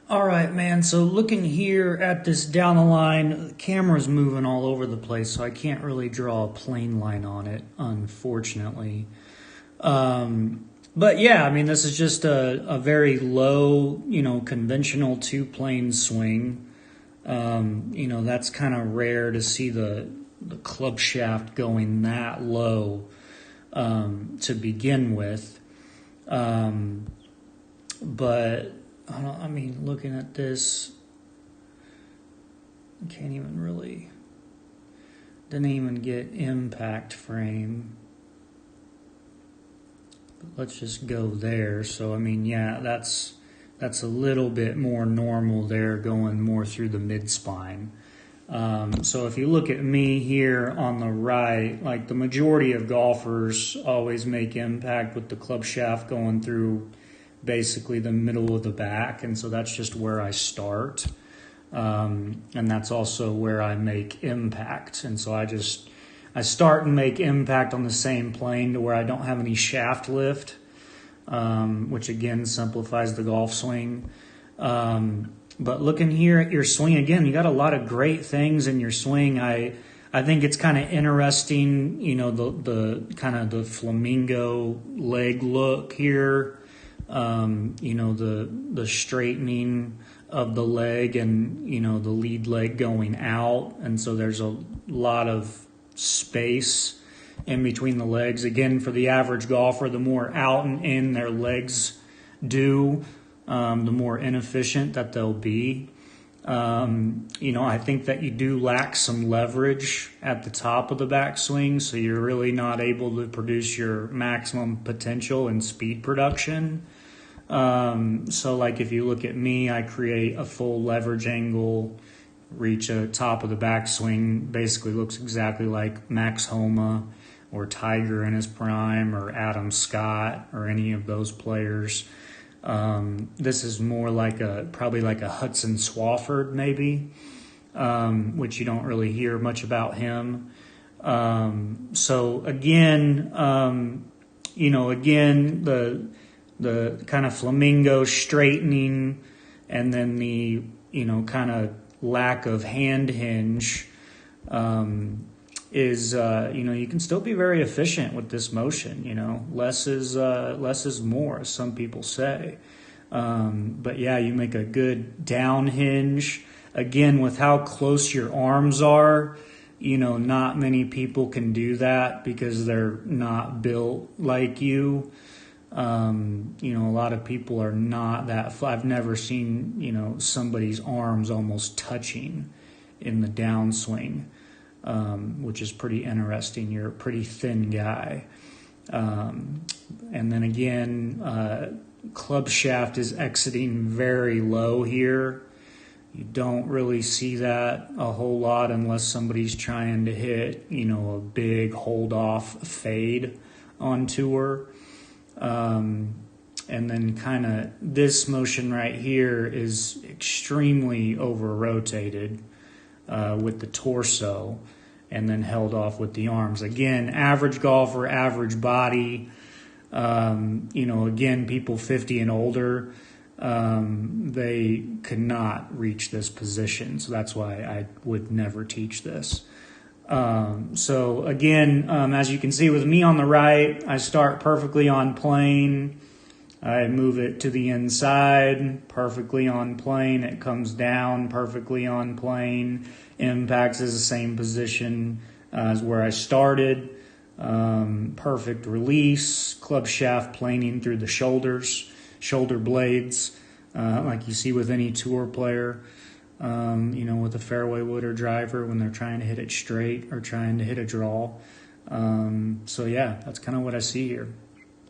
All right, man. So looking here at this down the line, the camera's moving all over the place, so I can't really draw a plane line on it, unfortunately. But yeah, I mean, this is just a very low, conventional two-plane swing. That's kind of rare to see the club shaft going that low to begin with. Um, but I mean, looking at this, I can't even really, didn't even get impact frame. But let's just go there. So I mean, yeah, that's a little bit more normal there, going more through the mid spine. So if you look at me here on the right, like the majority of golfers always make impact with the club shaft going through basically the middle of the back, and so that's just where I start. And that's also where I make impact. And so I start and make impact on the same plane to where I don't have any shaft lift, which again simplifies the golf swing. But looking here at your swing again, you got a lot of great things in your swing. I think it's kind of interesting, the kind of the flamingo leg look here. The straightening of the leg and the lead leg going out, and so there's a lot of space in between the legs. Again, for the average golfer, the more out and in their legs do, the more inefficient that they'll be. I think that you do lack some leverage at the top of the backswing, so you're really not able to produce your maximum potential and speed production. So like if you look at me, I create a full leverage angle, reach a top of the backswing, basically looks exactly like Max Homa or Tiger in his prime or Adam Scott or any of those players. This is more like probably like a Hudson Swafford maybe, which you don't really hear much about him. So again, the kind of flamingo straightening, and then the kind of lack of hand hinge is you can still be very efficient with this motion. Less is more, as some people say. But yeah, you make a good down hinge. Again, with how close your arms are, not many people can do that because they're not built like you. A lot of people are not that. I've never seen, somebody's arms almost touching in the downswing, which is pretty interesting. You're a pretty thin guy. And then again, club shaft is exiting very low here. You don't really see that a whole lot unless somebody's trying to hit, a big hold off fade on tour. And then kind of this motion right here is extremely over rotated with the torso, and then held off with the arms. Again, average golfer, average body, again, people 50 and older, they could not reach this position. So that's why I would never teach this. So again, as you can see with me on the right, I start perfectly on plane. I move it to the inside, perfectly on plane. It comes down perfectly on plane. Impacts is the same position as where I started. Perfect release, club shaft planing through the shoulders, shoulder blades, like you see with any tour player. With a fairway wood or driver when they're trying to hit it straight or trying to hit a draw. So yeah, that's kind of what I see here.